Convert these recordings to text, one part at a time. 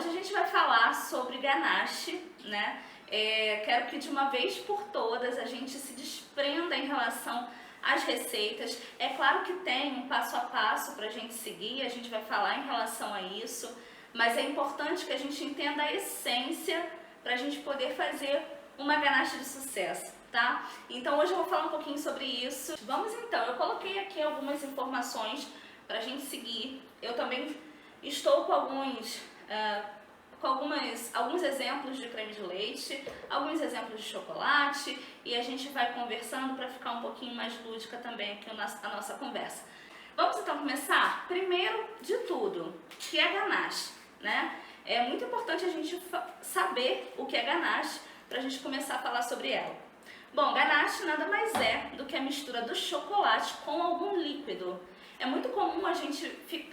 hoje a gente vai falar sobre ganache, né? Quero que de uma vez por todas a gente se desprenda em relação às receitas. É claro que tem um passo a passo para a gente seguir, a gente vai falar em relação a isso, mas é importante que a gente entenda a essência para a gente poder fazer uma ganache de sucesso, tá? Então hoje eu vou falar um pouquinho sobre isso. Vamos então, eu coloquei aqui algumas informações para a gente seguir. Eu também estou com alguns exemplos de creme de leite, alguns exemplos de chocolate, e a gente vai conversando para ficar um pouquinho mais lúdica também aqui a nossa conversa. Vamos então começar? Primeiro de tudo, que é ganache, né? É muito importante a gente saber o que é ganache para a gente começar a falar sobre ela. Bom, ganache nada mais é do que a mistura do chocolate com algum líquido. É muito comum a gente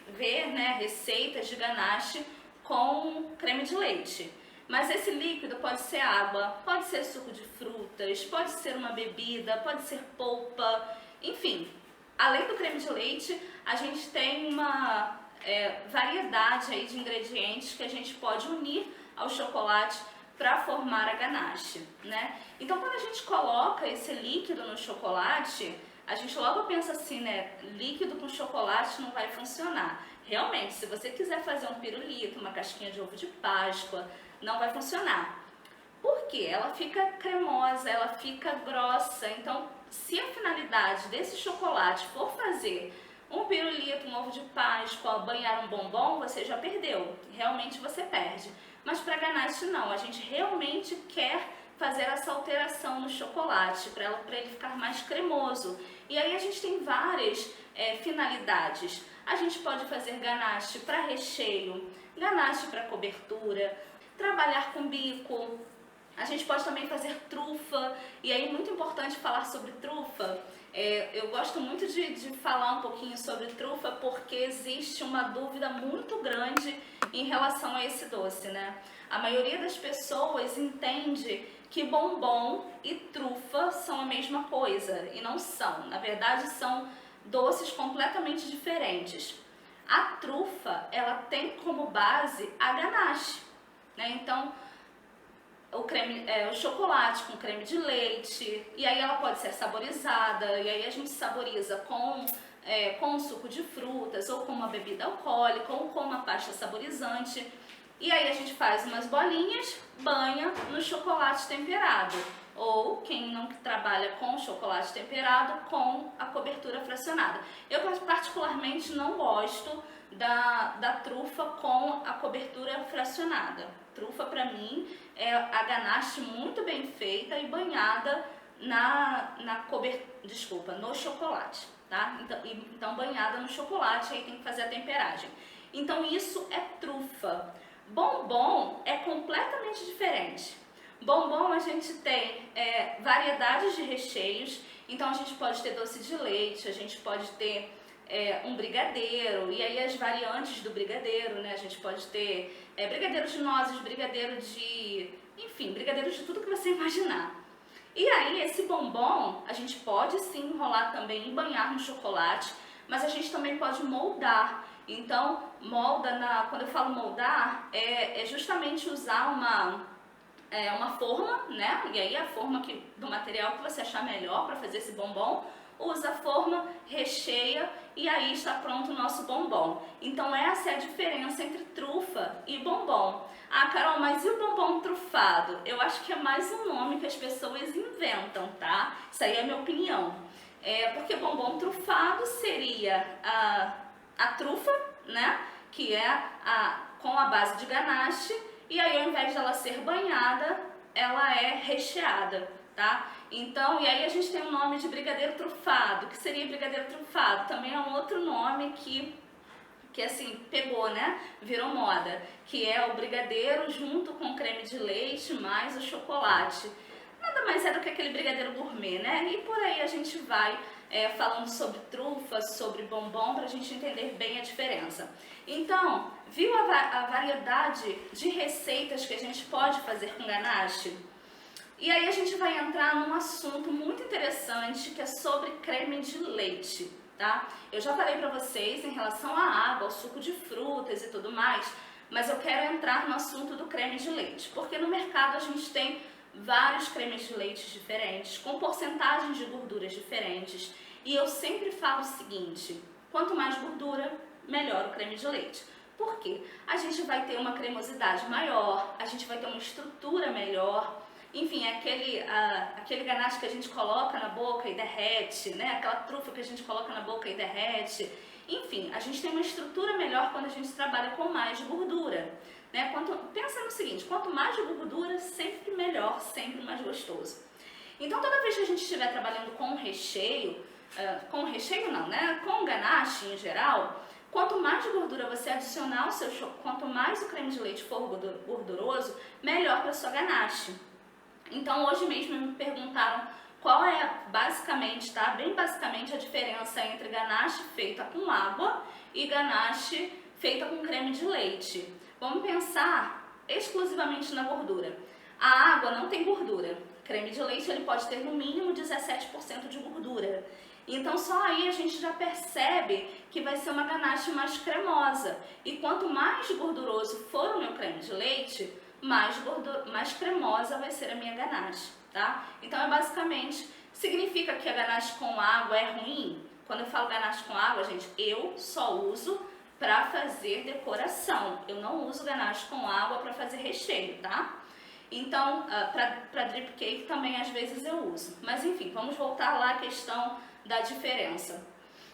ver, né, receitas de ganache com creme de leite. Mas esse líquido pode ser água, pode ser suco de frutas, pode ser uma bebida, pode ser polpa, enfim. Além do creme de leite, a gente tem uma variedade aí de ingredientes que a gente pode unir ao chocolate para formar a ganache, né? Então, quando a gente coloca esse líquido no chocolate, a gente logo pensa assim, né? Líquido com chocolate não vai funcionar. Realmente, se você quiser fazer um pirulito, uma casquinha de ovo de Páscoa, não vai funcionar. Por quê? Ela fica cremosa, ela fica grossa. Então, se a finalidade desse chocolate for fazer um pirulito, um ovo de Páscoa, banhar um bombom, você já perdeu. Realmente você perde. Mas para ganache não, a gente realmente quer fazer essa alteração no chocolate, para ele ficar mais cremoso. E aí a gente tem várias finalidades. A gente pode fazer ganache para recheio, ganache para cobertura, trabalhar com bico. A gente pode também fazer trufa, e aí muito importante falar sobre trufa. Eu gosto muito de falar um pouquinho sobre trufa porque existe uma dúvida muito grande em relação a esse doce, né? A maioria das pessoas entende que bombom e trufa são a mesma coisa, e não são. Na verdade, são doces completamente diferentes. A trufa, ela tem como base a ganache, né? Então, o chocolate com creme de leite, e aí ela pode ser saborizada, e aí a gente saboriza com suco de frutas, ou com uma bebida alcoólica, ou com uma pasta saborizante. E aí a gente faz umas bolinhas, banha no chocolate temperado. Ou quem não trabalha com chocolate temperado, com a cobertura fracionada. Eu particularmente não gosto da trufa com a cobertura fracionada. Trufa para mim é a ganache muito bem feita e banhada no chocolate, tá? Então banhada no chocolate, aí tem que fazer a temperagem. Então isso é trufa. Bombom é completamente diferente. Bombom a gente tem variedades de recheios, então a gente pode ter doce de leite, a gente pode ter um brigadeiro, e aí as variantes do brigadeiro, né? A gente pode ter brigadeiro de nozes, brigadeiro de tudo que você imaginar. E aí esse bombom a gente pode sim enrolar também e banhar no chocolate, mas a gente também pode moldar. Então, quando eu falo moldar, é justamente usar uma forma, né? E aí a forma do material que você achar melhor para fazer esse bombom, usa a forma, recheia e aí está pronto o nosso bombom. Então essa é a diferença entre trufa e bombom. Ah, Carol, mas e o bombom trufado? Eu acho que é mais um nome que as pessoas inventam, tá? Isso aí é a minha opinião. Porque bombom trufado seria a trufa, né? Que é com a base de ganache, e aí ao invés dela ser banhada, ela é recheada, tá? Então, e aí a gente tem o nome de brigadeiro trufado. O que seria brigadeiro trufado? Também é um outro nome que assim, pegou, né? Virou moda, que é o brigadeiro junto com creme de leite mais o chocolate. Nada mais é do que aquele brigadeiro gourmet, né? E por aí a gente vai falando sobre trufa, sobre bombom, para a gente entender bem a diferença. Então, viu a variedade de receitas que a gente pode fazer com ganache? E aí a gente vai entrar num assunto muito interessante que é sobre creme de leite, tá? Eu já falei pra vocês em relação à água, ao suco de frutas e tudo mais, mas eu quero entrar no assunto do creme de leite, porque no mercado a gente tem vários cremes de leite diferentes, com porcentagens de gorduras diferentes, e eu sempre falo o seguinte: quanto mais gordura, melhor o creme de leite. Por quê? A gente vai ter uma cremosidade maior, a gente vai ter uma estrutura melhor, enfim, é aquele ganache que a gente coloca na boca e derrete, né? Aquela trufa que a gente coloca na boca e derrete. Enfim, a gente tem uma estrutura melhor quando a gente trabalha com mais gordura, né? Pensa no seguinte: quanto mais gordura, sempre melhor, sempre mais gostoso. Então, toda vez que a gente estiver trabalhando com recheio, com ganache em geral, quanto mais gordura você adicionar ao seu quanto mais o creme de leite for gorduroso, melhor para sua ganache. Então, hoje mesmo me perguntaram qual é basicamente, tá? Bem basicamente a diferença entre ganache feita com água e ganache feita com creme de leite. Vamos pensar exclusivamente na gordura. A água não tem gordura. Creme de leite ele pode ter no mínimo 17% de gordura. Então só aí a gente já percebe que vai ser uma ganache mais cremosa. E quanto mais gorduroso for o meu creme de leite, mais cremosa vai ser a minha ganache, tá? Então é basicamente, significa que a ganache com água é ruim? Quando eu falo ganache com água, gente, eu só uso para fazer decoração. Eu não uso ganache com água para fazer recheio, tá? Então, para drip cake também às vezes eu uso. Mas enfim, vamos voltar lá à questão da diferença.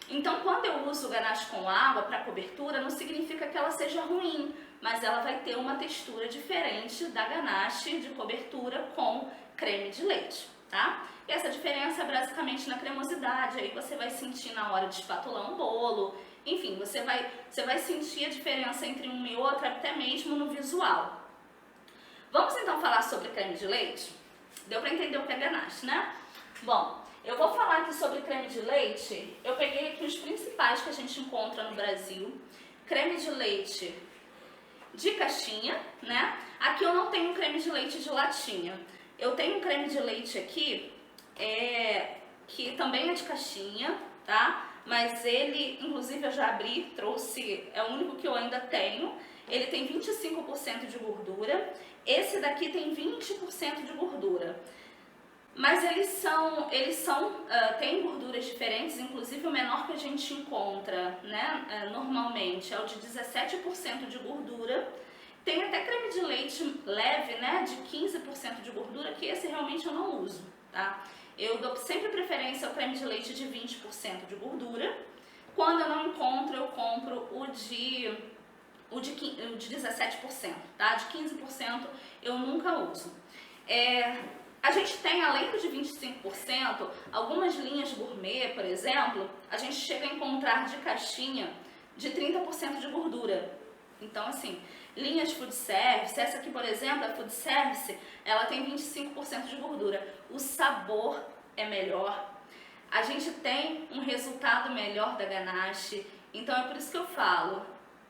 Então, quando eu uso ganache com água para cobertura, não significa que ela seja ruim, mas ela vai ter uma textura diferente da ganache de cobertura com creme de leite, tá? E essa diferença é basicamente na cremosidade, aí você vai sentir na hora de espatular um bolo, enfim, você vai sentir a diferença entre um e outro até mesmo no visual. Vamos então falar sobre creme de leite? Deu para entender o que é ganache, né? Bom, eu vou falar aqui sobre creme de leite. Eu peguei aqui os principais que a gente encontra no Brasil. Creme de leite de caixinha, né? Aqui eu não tenho creme de leite de latinha. Eu tenho um creme de leite aqui, que também é de caixinha, tá? Mas ele, inclusive eu já abri, trouxe, é o único que eu ainda tenho. Ele tem 25% de gordura. Esse daqui tem 20% de gordura. Mas têm gorduras diferentes, inclusive o menor que a gente encontra, né, normalmente é o de 17% de gordura. Tem até creme de leite leve, né, de 15% de gordura, que esse realmente eu não uso, tá? Eu dou sempre preferência ao creme de leite de 20% de gordura. Quando eu não encontro, eu compro o de 17%, tá? De 15% eu nunca uso. A gente tem, além do de 25%, algumas linhas gourmet, por exemplo, a gente chega a encontrar de caixinha de 30% de gordura. Então, assim, linhas food service, essa aqui, por exemplo, a food service, ela tem 25% de gordura. O sabor é melhor, a gente tem um resultado melhor da ganache, então é por isso que eu falo,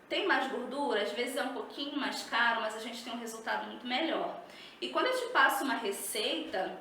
tem mais gordura, às vezes é um pouquinho mais caro, mas a gente tem um resultado muito melhor. E quando eu te passo uma receita,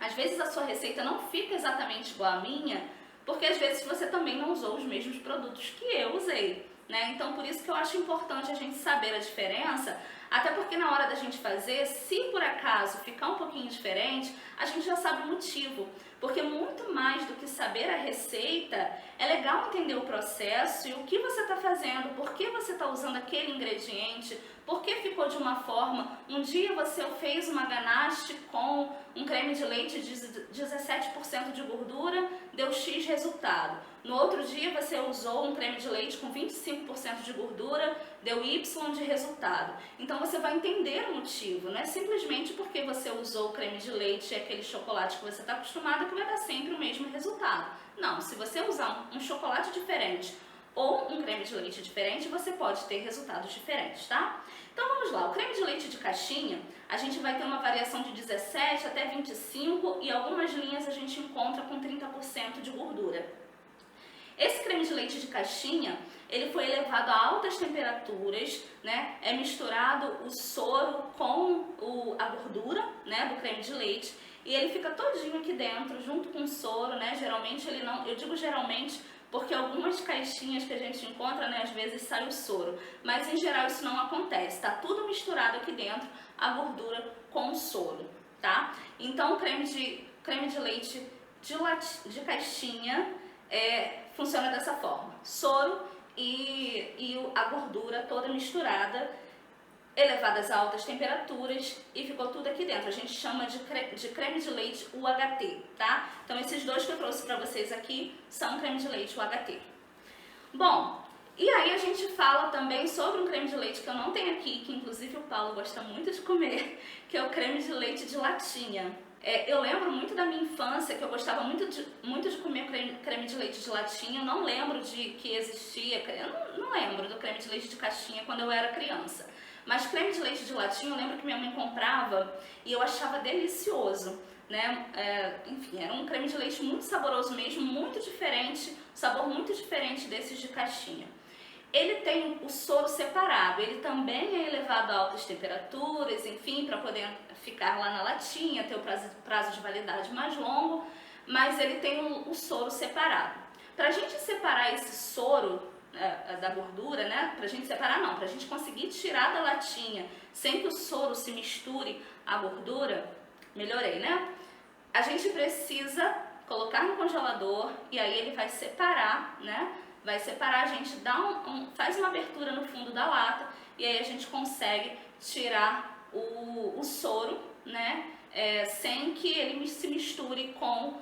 às vezes a sua receita não fica exatamente igual à minha, porque às vezes você também não usou os mesmos produtos que eu usei, né? Então por isso que eu acho importante a gente saber a diferença, até porque na hora da gente fazer, se por acaso ficar um pouquinho diferente, a gente já sabe o motivo. Porque muito mais do que saber a receita, é legal entender o processo e o que você está fazendo, por que você está usando aquele ingrediente, por que ficou de uma forma. Um dia você fez uma ganache com um creme de leite de 17% de gordura, deu X resultado. No outro dia você usou um creme de leite com 25% de gordura, deu Y de resultado. Então você vai entender o motivo, não é simplesmente porque você usou o creme de leite e aquele chocolate que você está acostumado que vai dar sempre o mesmo resultado. Não, se você usar um chocolate diferente ou um creme de leite diferente, você pode ter resultados diferentes, tá? Então vamos lá, o creme de leite de caixinha, a gente vai ter uma variação de 17 até 25 e algumas linhas a gente encontra com 30% de gordura. Esse creme de leite de caixinha, ele foi elevado a altas temperaturas, né? É misturado o soro com a gordura, né, do creme de leite, e ele fica todinho aqui dentro, junto com o soro, né? Geralmente ele não, eu digo geralmente porque algumas caixinhas que a gente encontra, né, às vezes sai o soro, mas em geral isso não acontece, tá tudo misturado aqui dentro, a gordura com o soro, tá? Então o creme de leite de caixinha funciona dessa forma, soro e a gordura toda misturada, elevadas a altas temperaturas e ficou tudo aqui dentro. A gente chama de creme de leite UHT, tá? Então esses dois que eu trouxe para vocês aqui são creme de leite UHT. Bom, e aí a gente fala também sobre um creme de leite que eu não tenho aqui, que inclusive o Paulo gosta muito de comer, que é o creme de leite de latinha. Eu lembro muito da minha infância, que eu gostava muito de comer creme de leite de latinha. Eu não lembro de que existia, eu não lembro do creme de leite de caixinha quando eu era criança. Mas creme de leite de latinha, eu lembro que minha mãe comprava e eu achava delicioso, né? Enfim, era um creme de leite muito saboroso mesmo, muito diferente, sabor muito diferente desses de caixinha. Ele tem o soro separado, ele também é elevado a altas temperaturas, enfim, para poder ficar lá na latinha, ter o prazo de validade mais longo, mas ele tem o soro separado. Para a gente separar esse soro da gordura, né? Pra gente separar não, pra gente conseguir tirar da latinha sem que o soro se misture à gordura, melhorei, né? A gente precisa colocar no congelador e aí ele vai separar, né? Vai separar, a gente dá faz uma abertura no fundo da lata e aí a gente consegue tirar o soro, né? Sem que ele se misture com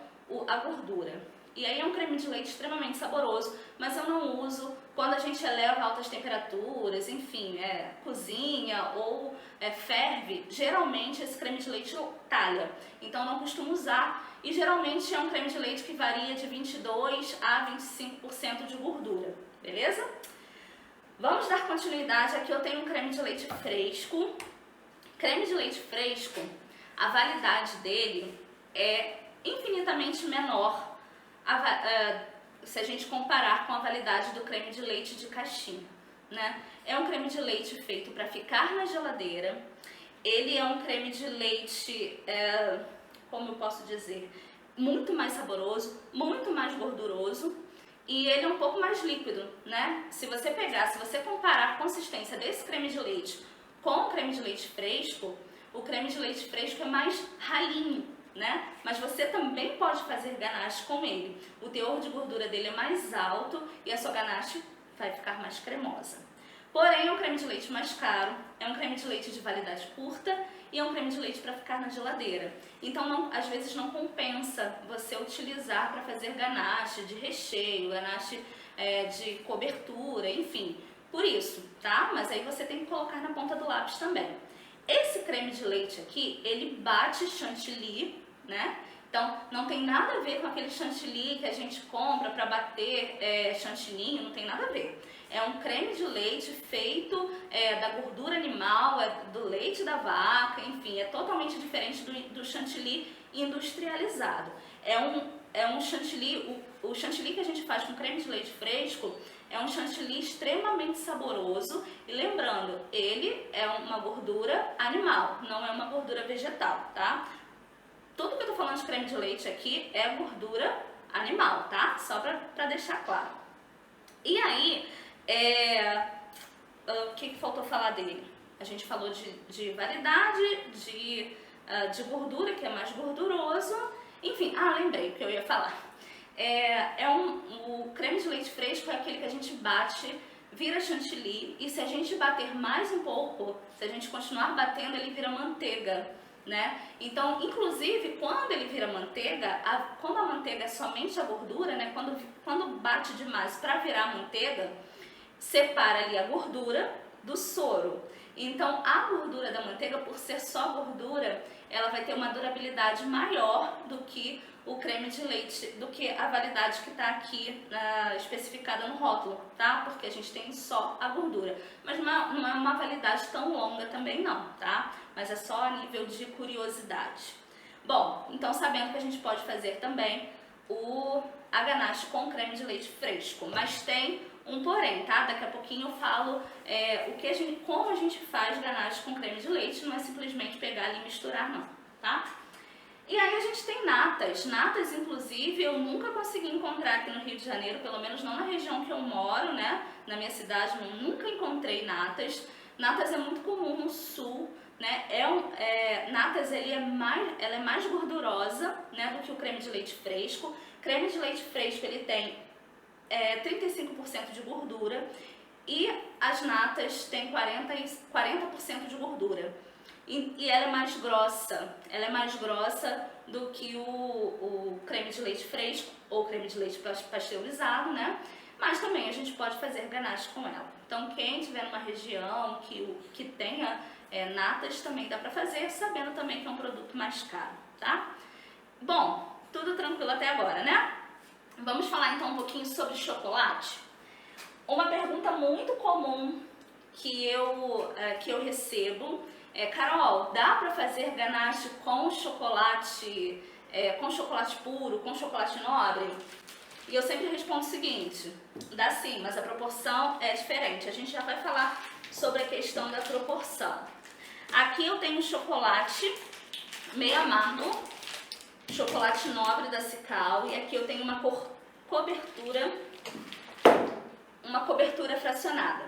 a gordura. E aí é um creme de leite extremamente saboroso, mas eu não uso quando a gente eleva a altas temperaturas, enfim, cozinha ou ferve. Geralmente esse creme de leite talha, então não costumo usar. E geralmente é um creme de leite que varia de 22% a 25% de gordura, beleza? Vamos dar continuidade. Aqui eu tenho um creme de leite fresco. Creme de leite fresco, a validade dele é infinitamente menor se a gente comparar com a validade do creme de leite de caixinha, né? É um creme de leite feito para ficar na geladeira. Ele é um creme de leite, como eu posso dizer, muito mais saboroso, muito mais gorduroso e ele é um pouco mais líquido, né? Se você comparar a consistência desse creme de leite com o creme de leite fresco, o creme de leite fresco é mais ralinho, né? Mas você também pode fazer ganache com ele. O teor de gordura dele é mais alto e a sua ganache vai ficar mais cremosa. Porém, é um creme de leite mais caro, é um creme de leite de validade curta e é um creme de leite para ficar na geladeira. Então, às vezes não compensa você utilizar para fazer ganache de recheio, ganache de cobertura, enfim. Por isso, tá? Mas aí você tem que colocar na ponta do lápis também. Esse creme de leite aqui, ele bate chantilly, né? Então, não tem nada a ver com aquele chantilly que a gente compra para bater chantininho, não tem nada a ver. É um creme de leite feito da gordura animal, do leite da vaca, enfim, é totalmente diferente do chantilly industrializado. É um chantilly, o chantilly que a gente faz com creme de leite fresco é um chantilly extremamente saboroso e lembrando, ele é uma gordura animal, não é uma gordura vegetal, tá? Tudo que eu tô falando de creme de leite aqui é gordura animal, tá? Só pra deixar claro. E aí, o que faltou falar dele? A gente falou de validade, de gordura, que é mais gorduroso. Enfim, lembrei o que eu ia falar. O creme de leite fresco é aquele que a gente bate, vira chantilly, e se a gente bater mais um pouco, se a gente continuar batendo, ele vira manteiga, né? Então, inclusive, quando ele vira manteiga, quando a manteiga é somente a gordura, né? Quando bate demais para virar manteiga, separa ali a gordura do soro. Então, a gordura da manteiga, por ser só gordura, ela vai ter uma durabilidade maior do que o creme de leite, do que a validade que está aqui especificada no rótulo, tá? Porque a gente tem só a gordura. Mas não é uma validade tão longa também não, tá? Mas é só a nível de curiosidade. Bom, então sabendo que a gente pode fazer também a ganache com creme de leite fresco, mas tem um porém, tá? Daqui a pouquinho eu falo como a gente faz ganache com creme de leite, não é simplesmente pegar ali e misturar não, tá? E aí a gente tem natas. Natas, inclusive, eu nunca consegui encontrar aqui no Rio de Janeiro, pelo menos não na região que eu moro, né? Na minha cidade, eu nunca encontrei natas. Natas é muito comum no sul, né? Natas ela é mais gordurosa, né, do que o creme de leite fresco. Creme de leite fresco ele tem 35% de gordura e as natas têm 40% de gordura. E ela é mais grossa do que o creme de leite fresco ou creme de leite pasteurizado, né? Mas também a gente pode fazer ganache com ela. Então quem estiver numa região que tenha natas também dá pra fazer, sabendo também que é um produto mais caro, tá? Bom, tudo tranquilo até agora, né? Vamos falar então um pouquinho sobre chocolate. Uma pergunta muito comum que eu recebo Carol, dá para fazer ganache com chocolate puro, com chocolate nobre? E eu sempre respondo o seguinte, dá sim, mas a proporção é diferente. A gente já vai falar sobre a questão da proporção. Aqui eu tenho chocolate meio amargo, chocolate nobre da Cical, e aqui eu tenho uma cobertura fracionada.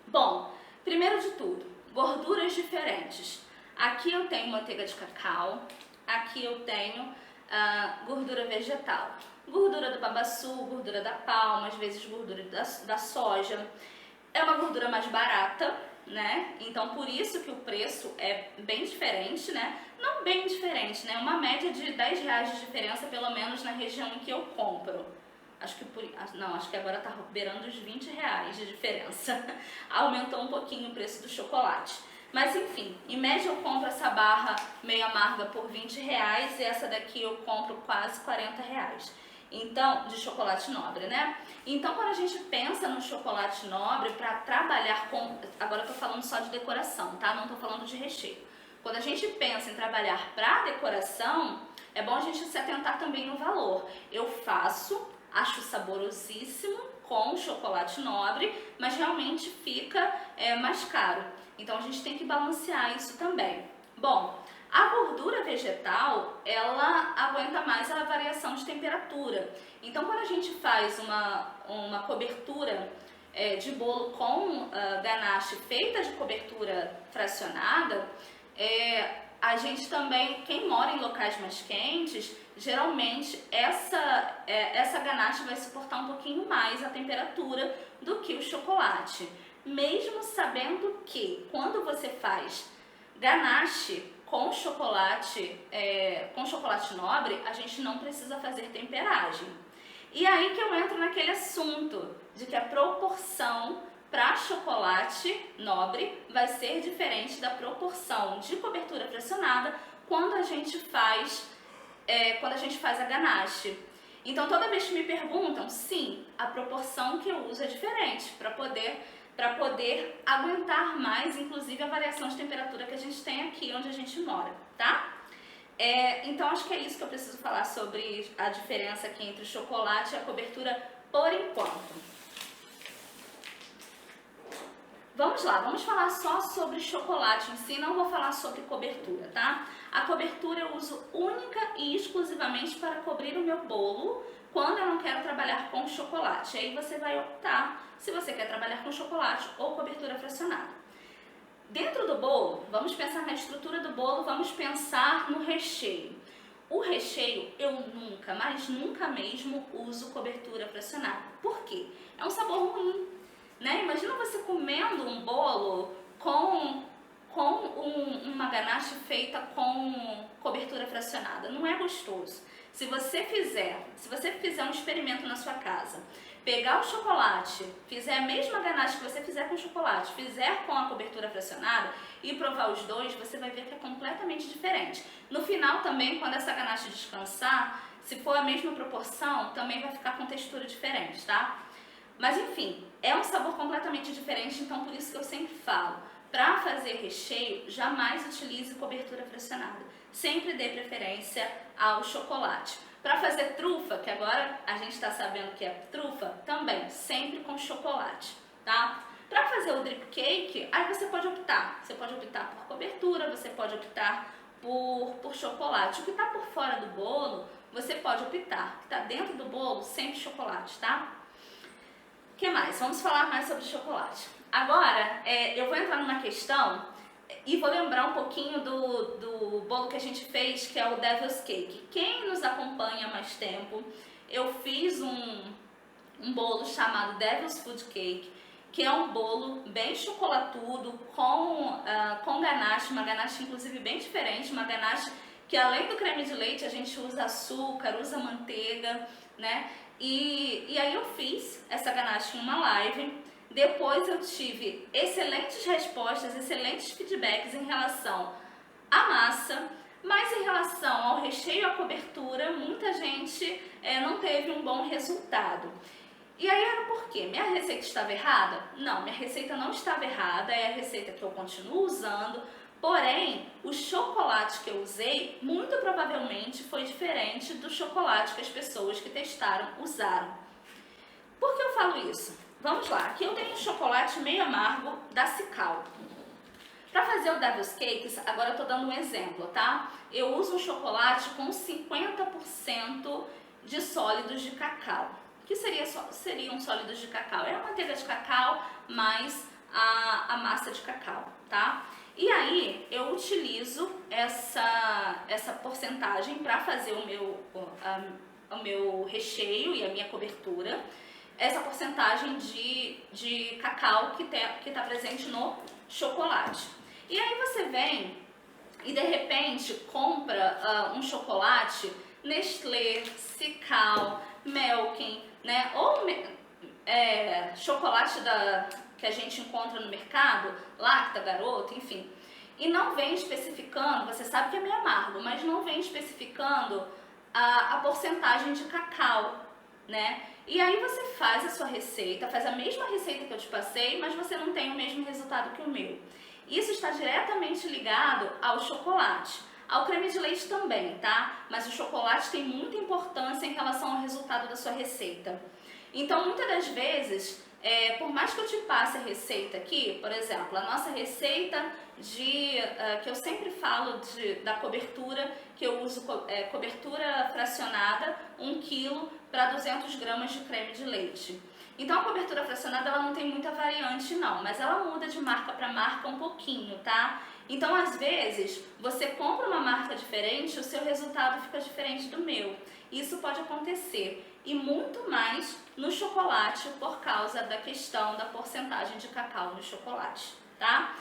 Bom, primeiro de tudo, gorduras diferentes. Aqui eu tenho manteiga de cacau, aqui eu tenho gordura vegetal. Gordura do babaçu, gordura da palma, às vezes gordura da soja. É uma gordura mais barata, né? Então por isso que o preço é bem diferente, né? Não bem diferente, né? Uma média de R$10 de diferença, pelo menos na região em que eu compro. Acho que agora tá beirando os R$20 de diferença. Aumentou um pouquinho o preço do chocolate. Mas enfim, em média eu compro essa barra meio amarga por R$20 e essa daqui eu compro quase R$40. Então, de chocolate nobre, né? Então, quando a gente pensa no chocolate nobre para trabalhar com... Agora eu tô falando só de decoração, tá? Não tô falando de recheio. Quando a gente pensa em trabalhar para decoração, é bom a gente se atentar também no valor. Eu acho saborosíssimo com chocolate nobre, mas realmente fica mais caro. Então, a gente tem que balancear isso também. Bom, a gordura vegetal, ela aguenta mais a variação de temperatura. Então, quando a gente faz uma cobertura de bolo com ganache feita de cobertura fracionada, a gente também, quem mora em locais mais quentes, geralmente essa ganache vai suportar um pouquinho mais a temperatura do que o chocolate. Mesmo sabendo que quando você faz ganache com chocolate nobre, a gente não precisa fazer temperagem. E aí que eu entro naquele assunto de que a proporção para chocolate nobre vai ser diferente da proporção de cobertura fracionada quando a gente faz a ganache. Então toda vez que me perguntam, sim, a proporção que eu uso é diferente para poder aguentar mais, inclusive, a variação de temperatura que a gente tem aqui onde a gente mora, tá? Então, acho que é isso que eu preciso falar sobre a diferença aqui entre o chocolate e a cobertura por enquanto. Vamos lá, vamos falar só sobre chocolate em si, não vou falar sobre cobertura, tá? A cobertura eu uso única e exclusivamente para cobrir o meu bolo quando eu não quero trabalhar com chocolate. Aí você vai optar se você quer trabalhar com chocolate ou cobertura fracionada. Dentro do bolo, vamos pensar na estrutura do bolo, vamos pensar no recheio. O recheio eu nunca, mas nunca mesmo uso cobertura fracionada. Por quê? É um sabor ruim, né? Imagina você comendo um bolo com uma ganache feita com cobertura fracionada. Não é gostoso. Se você fizer um experimento na sua casa, pegar o chocolate, fizer a mesma ganache que você fizer com chocolate, fizer com a cobertura fracionada e provar os dois, você vai ver que é completamente diferente. No final também, quando essa ganache descansar, se for a mesma proporção, também vai ficar com textura diferente, tá? Mas enfim, é um sabor completamente diferente, então por isso que eu sempre falo, para fazer recheio, jamais utilize cobertura fracionada. Sempre dê preferência ao chocolate. Para fazer trufa, que agora a gente está sabendo que é trufa, também, sempre com chocolate, tá? Para fazer o drip cake, aí você pode optar. Você pode optar por cobertura, você pode optar por chocolate. O que está por fora do bolo, você pode optar. O que está dentro do bolo, sempre chocolate, tá? O que mais? Vamos falar mais sobre chocolate. Agora, eu vou entrar numa questão e vou lembrar um pouquinho do bolo que a gente fez, que é o Devil's Cake. Quem nos acompanha há mais tempo, eu fiz um bolo chamado Devil's Food Cake, que é um bolo bem chocolatudo, com ganache, uma ganache inclusive bem diferente, uma ganache que além do creme de leite a gente usa açúcar, usa manteiga, né? E aí eu fiz essa ganache em uma live. Depois eu tive excelentes respostas, excelentes feedbacks em relação à massa, mas em relação ao recheio e à cobertura, muita gente não teve um bom resultado. E aí era por quê? Minha receita estava errada? Não, minha receita não estava errada, é a receita que eu continuo usando, porém, o chocolate que eu usei, muito provavelmente foi diferente do chocolate que as pessoas que testaram usaram. Por que eu falo isso? Vamos lá, aqui eu tenho um chocolate meio amargo da Cical. Para fazer o Devil's Cakes, agora eu estou dando um exemplo, tá? Eu uso um chocolate com 50% de sólidos de cacau. O que seriam sólidos de cacau? É a manteiga de cacau mais a massa de cacau, tá? E aí eu utilizo essa porcentagem para fazer o meu recheio e a minha cobertura. Essa porcentagem de cacau que tá presente no chocolate. E aí você vem e de repente compra um chocolate Nestlé, Cical, Milking, né? Ou chocolate que a gente encontra no mercado, Lacta, Garoto, enfim. E não vem especificando, você sabe que é meio amargo, mas não vem especificando a porcentagem de cacau, né? E aí você faz a sua receita, faz a mesma receita que eu te passei, mas você não tem o mesmo resultado que o meu. Isso está diretamente ligado ao chocolate. Ao creme de leite também, tá? Mas o chocolate tem muita importância em relação ao resultado da sua receita. Então, muitas das vezes, por mais que eu te passe a receita aqui, por exemplo, a nossa receita que eu sempre falo da cobertura, que eu uso cobertura fracionada, 1 kg para 200 gramas de creme de leite. Então a cobertura fracionada ela não tem muita variante não, mas ela muda de marca para marca um pouquinho, tá? Então às vezes você compra uma marca diferente, o seu resultado fica diferente do meu. Isso pode acontecer e muito mais no chocolate por causa da questão da porcentagem de cacau no chocolate, tá?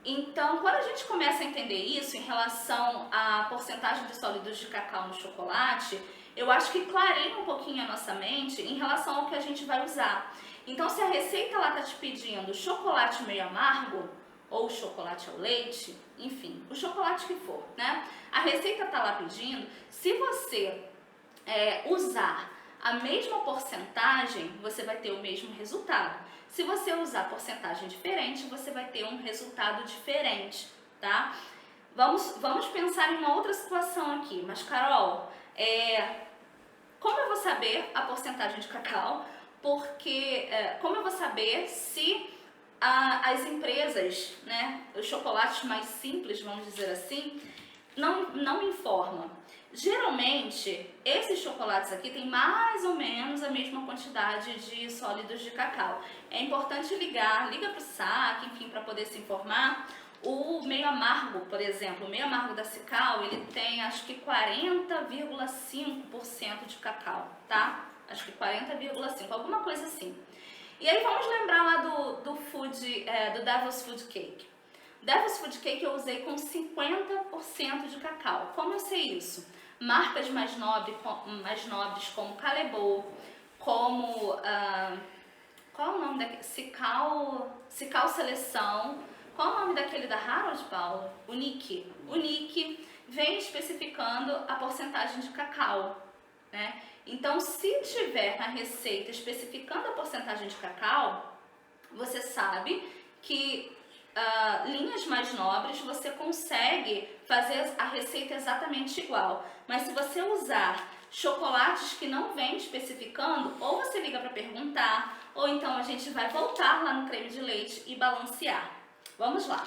Então, quando a gente começa a entender isso em relação à porcentagem de sólidos de cacau no chocolate, eu acho que clareia um pouquinho a nossa mente em relação ao que a gente vai usar. Então, se a receita lá está te pedindo chocolate meio amargo, ou chocolate ao leite, enfim, o chocolate que for, né? A receita está lá pedindo, se você usar a mesma porcentagem, você vai ter o mesmo resultado. Se você usar porcentagem diferente, você vai ter um resultado diferente, tá? Vamos pensar em uma outra situação aqui. Mas, Carol, como eu vou saber a porcentagem de cacau? Porque, como eu vou saber se as empresas, né, os chocolates mais simples, vamos dizer assim, não informam? Geralmente, esses chocolates aqui têm mais ou menos a mesma quantidade de sólidos de cacau. É importante liga para o saque, enfim, para poder se informar. O meio amargo, por exemplo, o meio amargo da Cical, ele tem acho que 40,5% de cacau, tá? Acho que 40,5%, alguma coisa assim. E aí vamos lembrar lá do Devil's Food Cake. Devil's Food Cake eu usei com 50% de cacau. Como eu sei isso? Marcas mais nobres como Callebaut, como qual é o nome daquele? Cical Seleção. Qual é o nome daquele da Harold, Paulo? O Nick. O Nick vem especificando a porcentagem de cacau, né? Então, se tiver na receita especificando a porcentagem de cacau, você sabe que linhas mais nobres você consegue fazer a receita exatamente igual. Mas se você usar chocolates que não vem especificando, ou você liga para perguntar, ou então a gente vai voltar lá no creme de leite e balancear. Vamos lá.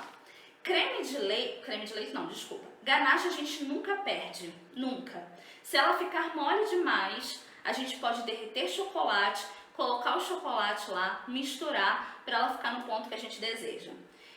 Ganache a gente nunca perde, nunca. Se ela ficar mole demais, a gente pode derreter chocolate, colocar o chocolate lá, misturar para ela ficar no ponto que a gente deseja.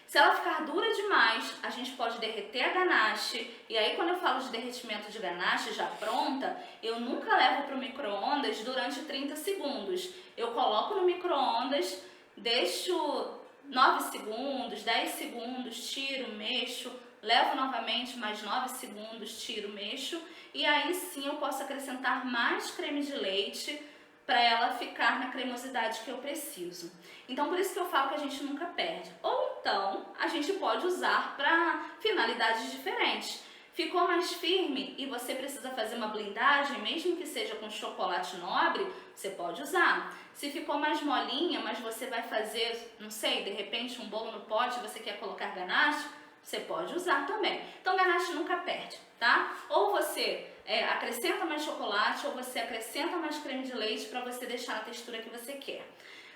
Se ela ficar dura demais, a gente pode derreter a ganache. E aí quando eu falo de derretimento de ganache já pronta, eu nunca levo para o micro-ondas durante 30 segundos. Eu coloco no micro-ondas, deixo 9 segundos, 10 segundos, tiro, mexo, levo novamente mais 9 segundos, tiro, mexo. E aí sim eu posso acrescentar mais creme de leite para ela ficar na cremosidade que eu preciso. Então, por isso que eu falo que a gente nunca perde. Ou então, a gente pode usar para finalidades diferentes. Ficou mais firme e você precisa fazer uma blindagem, mesmo que seja com chocolate nobre, você pode usar. Se ficou mais molinha, mas você vai fazer, não sei, de repente um bolo no pote, você quer colocar ganache, você pode usar também. Então, ganache nunca perde, tá? Ou você acrescenta mais chocolate ou você acrescenta mais creme de leite para você deixar na textura que você quer.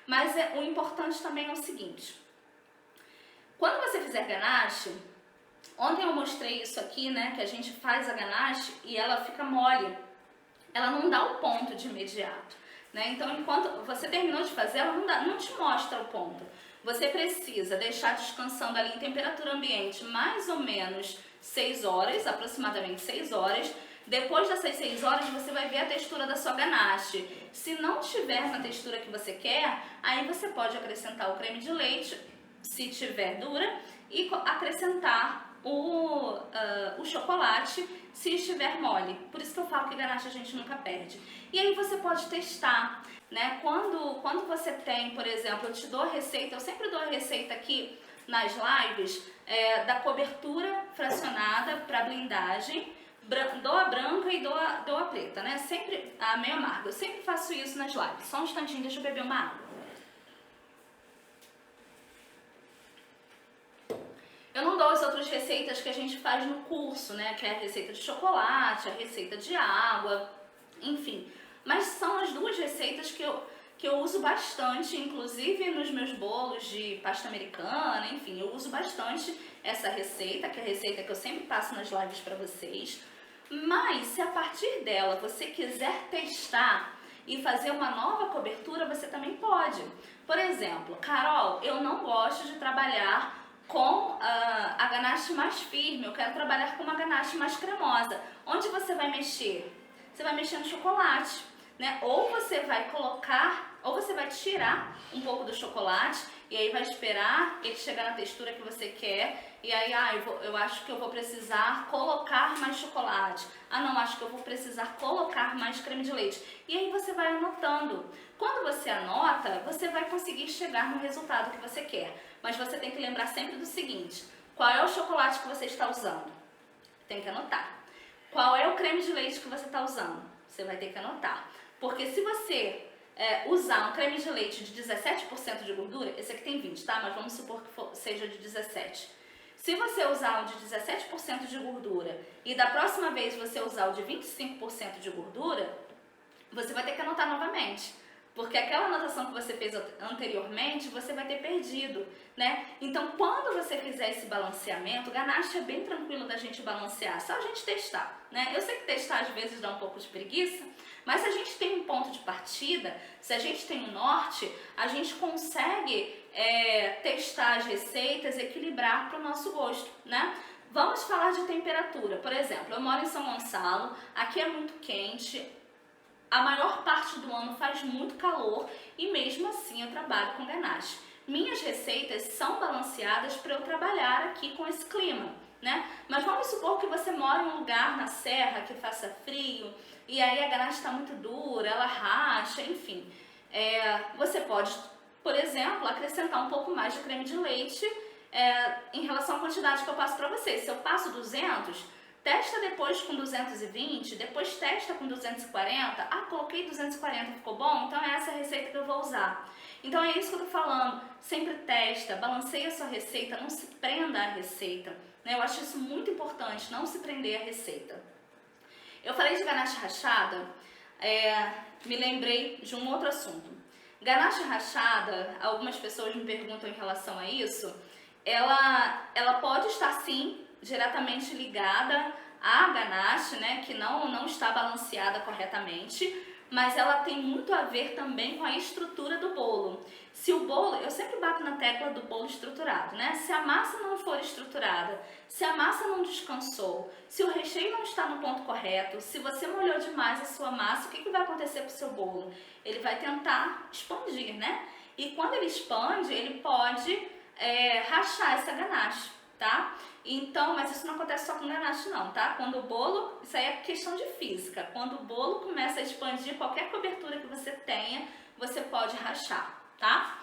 Mas o importante também é o seguinte, quando você fizer ganache, ontem eu mostrei isso aqui, né, que a gente faz a ganache e ela fica mole, ela não dá o ponto de imediato, né? Então enquanto você terminou de fazer, ela não te mostra o ponto. Você precisa deixar descansando ali em temperatura ambiente mais ou menos 6 horas, aproximadamente 6 horas. Depois dessas 6 horas você vai ver a textura da sua ganache. Se não tiver na textura que você quer, aí você pode acrescentar o creme de leite, se tiver dura, e acrescentar o chocolate se estiver mole. Por isso que eu falo que ganache a gente nunca perde. E aí você pode testar, né? Quando você tem, por exemplo, eu te dou a receita, eu sempre dou a receita aqui nas lives da cobertura fracionada para blindagem, dou a branca e dou a preta, né? Sempre a meio amarga. Eu sempre faço isso nas lives. Só um instantinho, deixa eu beber uma água. Eu não dou as outras receitas que a gente faz no curso, né? Que é a receita de chocolate, a receita de água, enfim. Mas são as duas receitas que eu uso bastante, inclusive nos meus bolos de pasta americana, enfim. Eu uso bastante essa receita, que é a receita que eu sempre passo nas lives para vocês. Mas se a partir dela você quiser testar e fazer uma nova cobertura, você também pode. Por exemplo, Carol, eu não gosto de trabalhar com a ganache mais firme, eu quero trabalhar com uma ganache mais cremosa. Onde você vai mexer? Você vai mexer no chocolate, né? Ou você vai colocar, ou você vai tirar um pouco do chocolate e aí vai esperar ele chegar na textura que você quer. E aí, eu acho que eu vou precisar colocar mais chocolate. Não, acho que eu vou precisar colocar mais creme de leite. E aí você vai anotando. Quando você anota, você vai conseguir chegar no resultado que você quer. Mas você tem que lembrar sempre do seguinte, qual é o chocolate que você está usando? Tem que anotar. Qual é o creme de leite que você está usando? Você vai ter que anotar. Porque se você usar um creme de leite de 17% de gordura, esse aqui tem 20, tá? Mas vamos supor que seja de 17%. Se você usar o de 17% de gordura e da próxima vez você usar o de 25% de gordura, você vai ter que anotar novamente. Porque aquela anotação que você fez anteriormente, você vai ter perdido, né? Então, quando você fizer esse balanceamento, ganache é bem tranquilo da gente balancear, só a gente testar, né? Eu sei que testar às vezes dá um pouco de preguiça, mas se a gente tem um ponto de partida, se a gente tem um norte, a gente consegue testar as receitas, equilibrar para o nosso gosto, né? Vamos falar de temperatura. Por exemplo, eu moro em São Gonçalo, aqui é muito quente, a maior parte do ano faz muito calor e mesmo assim eu trabalho com ganache. Minhas receitas são balanceadas para eu trabalhar aqui com esse clima, né? Mas vamos supor que você mora em um lugar na serra que faça frio e aí a ganache está muito dura, ela racha, enfim. Você pode, por exemplo, acrescentar um pouco mais de creme de leite em relação à quantidade que eu passo para vocês. Se eu passo 200... Testa depois com 220, depois testa com 240. Coloquei 240, ficou bom? Então é essa a receita que eu vou usar. Então é isso que eu tô falando. Sempre testa, balanceia a sua receita, não se prenda à receita, né? Eu acho isso muito importante, não se prender à receita. Eu falei de ganache rachada, me lembrei de um outro assunto. Ganache rachada, algumas pessoas me perguntam em relação a isso, ela pode estar sim diretamente ligada à ganache, né, que não está balanceada corretamente, mas ela tem muito a ver também com a estrutura do bolo. Se o bolo, eu sempre bato na tecla do bolo estruturado, né? Se a massa não for estruturada, se a massa não descansou, se o recheio não está no ponto correto, se você molhou demais a sua massa, o que vai acontecer com o seu bolo? Ele vai tentar expandir, né? E quando ele expande, ele pode rachar essa ganache, tá? Então, mas isso não acontece só com ganache não, tá? Quando o bolo, isso aí é questão de física, quando o bolo começa a expandir, qualquer cobertura que você tenha, você pode rachar, tá?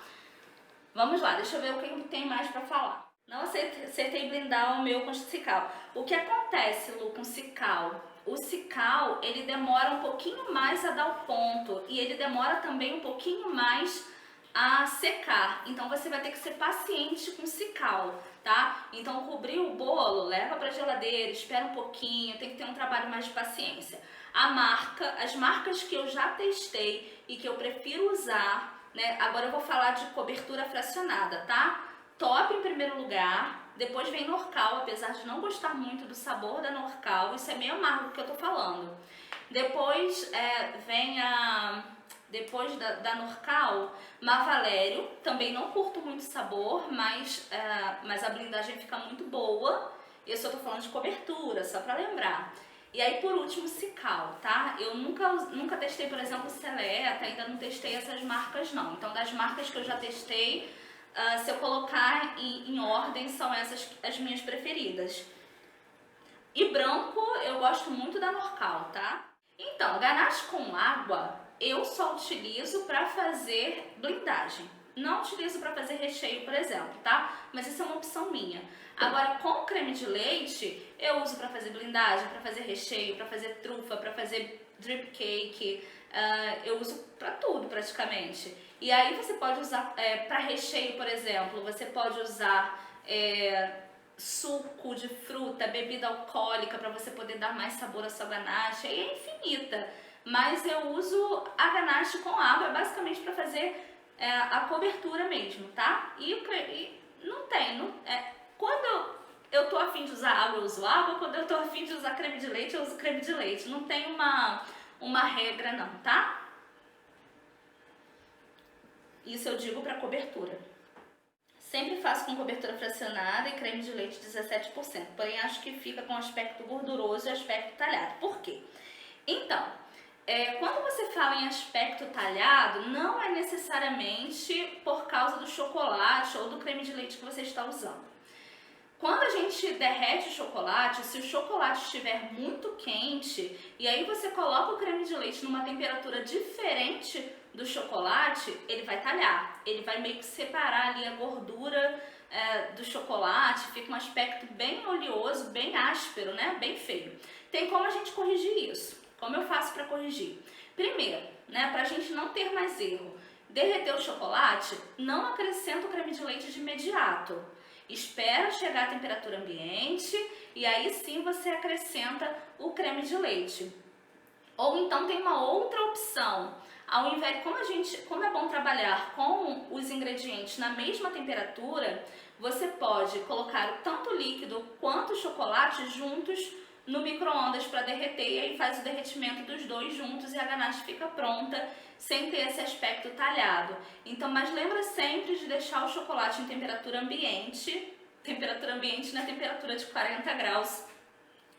Vamos lá, deixa eu ver o que tem mais pra falar. Não acertei blindar o meu com Cical. O que acontece, Lu, com Cical? O Cical, ele demora um pouquinho mais a dar o ponto e ele demora também um pouquinho mais a secar, então você vai ter que ser paciente com o Cical, tá? Então cobrir o bolo, leva para geladeira, espera um pouquinho, tem que ter um trabalho mais de paciência. As marcas que eu já testei e que eu prefiro usar, né? Agora eu vou falar de cobertura fracionada, tá? Top em primeiro lugar, depois vem Norcal, apesar de não gostar muito do sabor da Norcal, isso é meio amargo que eu tô falando. Depois vem depois da Norcal, Mavalério, também não curto muito sabor, mas a blindagem fica muito boa. Eu só tô falando de cobertura, só pra lembrar. E aí, por último, Cical, tá? Eu nunca testei, por exemplo, Seleta, ainda não testei essas marcas não. Então, das marcas que eu já testei, se eu colocar em ordem, são essas as minhas preferidas. E branco, eu gosto muito da Norcal, tá? Então, ganache com água, eu só utilizo para fazer blindagem. Não utilizo para fazer recheio, por exemplo, tá? Mas isso é uma opção minha. Agora, com creme de leite, eu uso para fazer blindagem, para fazer recheio, para fazer trufa, para fazer drip cake. Eu uso para tudo, praticamente. E aí você pode usar, para recheio, por exemplo, você pode usar suco de fruta, bebida alcoólica, para você poder dar mais sabor à sua ganache. Aí é infinita. Mas eu uso a ganache com água, basicamente para fazer a cobertura mesmo, tá? E não tem, quando eu tô afim de usar água, eu uso água, quando eu tô afim de usar creme de leite, eu uso creme de leite. Não tem uma regra não, tá? Isso eu digo para cobertura. Sempre faço com cobertura fracionada e creme de leite 17%, porém acho que fica com aspecto gorduroso e aspecto talhado. Por quê? Então, quando você fala em aspecto talhado, não é necessariamente por causa do chocolate ou do creme de leite que você está usando. Quando a gente derrete o chocolate, se o chocolate estiver muito quente e aí você coloca o creme de leite numa temperatura diferente do chocolate, ele vai talhar, ele vai meio que separar ali a gordura do chocolate, fica um aspecto bem oleoso, bem áspero, né? Bem feio. Tem como a gente corrigir isso? Como eu faço para corrigir? Primeiro, né, para a gente não ter mais erro, derreter o chocolate, não acrescenta o creme de leite de imediato. Espera chegar a temperatura ambiente e aí sim você acrescenta o creme de leite. Ou então tem uma outra opção. Ao invés, como é bom trabalhar com os ingredientes na mesma temperatura, você pode colocar tanto o líquido quanto o chocolate juntos no micro-ondas para derreter e aí faz o derretimento dos dois juntos e a ganache fica pronta sem ter esse aspecto talhado. Então, mas lembra sempre de deixar o chocolate em temperatura ambiente na temperatura de 40 graus,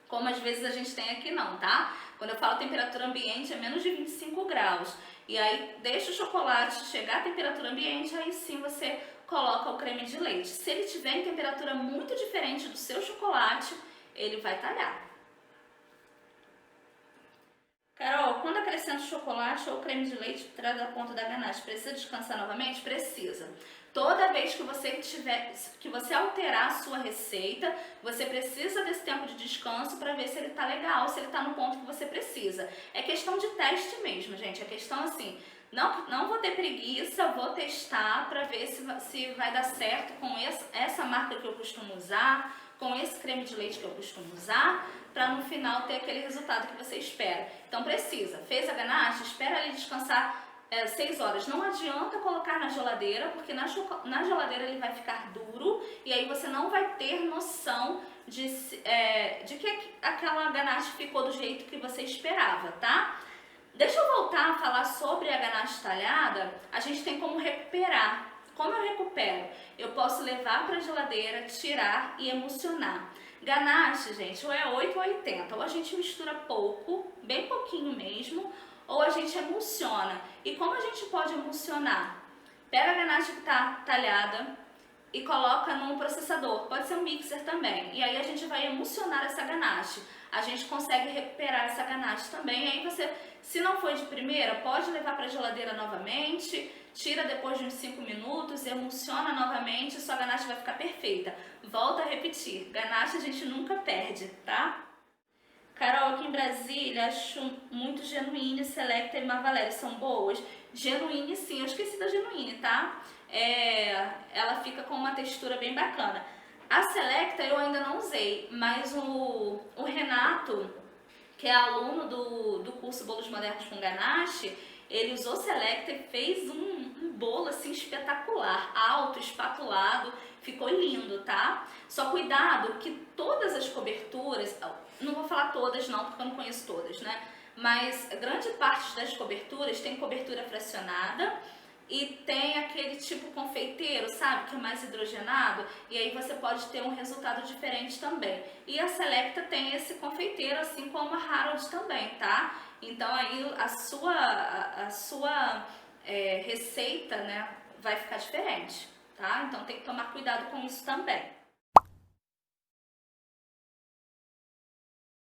como às vezes a gente tem aqui não, tá? Quando eu falo temperatura ambiente é menos de 25 graus. E aí deixa o chocolate chegar à temperatura ambiente, aí sim você coloca o creme de leite. Se ele tiver em temperatura muito diferente do seu chocolate, ele vai talhar. Carol, quando acrescenta chocolate ou creme de leite para da ponta da ganache, precisa descansar novamente? Precisa. Toda vez que você alterar a sua receita, você precisa desse tempo de descanso para ver se ele tá legal, se ele tá no ponto que você precisa. É questão de teste mesmo, gente. É questão assim, não vou ter preguiça, vou testar para ver se vai dar certo com essa marca que eu costumo usar, com esse creme de leite que eu costumo usar, para no final ter aquele resultado que você espera. Então precisa, fez a ganache, espera ele descansar 6 horas. Não adianta colocar na geladeira, porque na geladeira ele vai ficar duro e aí você não vai ter noção de que aquela ganache ficou do jeito que você esperava, tá? Deixa eu voltar a falar sobre a ganache talhada. A gente tem como recuperar. Como eu recupero? Eu posso levar para a geladeira, tirar e emulsionar. Ganache, gente, ou é 8 ou 80. Ou a gente mistura pouco, bem pouquinho mesmo, ou a gente emulsiona. E como a gente pode emulsionar? Pega a ganache que está talhada e coloca num processador, pode ser um mixer também. E aí a gente vai emulsionar essa ganache. A gente consegue recuperar essa ganache também. E aí você, se não foi de primeira, pode levar para a geladeira novamente, tira depois de uns 5 minutos, emulsiona novamente, sua ganache vai ficar perfeita. Volta a repetir, ganache a gente nunca perde, tá? Carol, aqui em Brasília, acho muito Genuine, Selecta e Marvaléria, são boas? Genuine sim, eu esqueci da Genuine, tá? Ela fica com uma textura bem bacana. A Selecta eu ainda não usei, mas o Renato, que é aluno do curso Bolos Modernos com Ganache, ele usou Selecta e fez um bolo assim espetacular, alto, espatulado, ficou lindo, tá? Só cuidado que todas as coberturas, não vou falar todas não, porque eu não conheço todas, né? Mas grande parte das coberturas tem cobertura fracionada e tem aquele tipo confeiteiro, sabe? Que é mais hidrogenado, e aí você pode ter um resultado diferente também. E a Selecta tem esse confeiteiro, assim como a Harold também, tá? Então aí a sua receita, né, vai ficar diferente, tá? Então tem que tomar cuidado com isso também.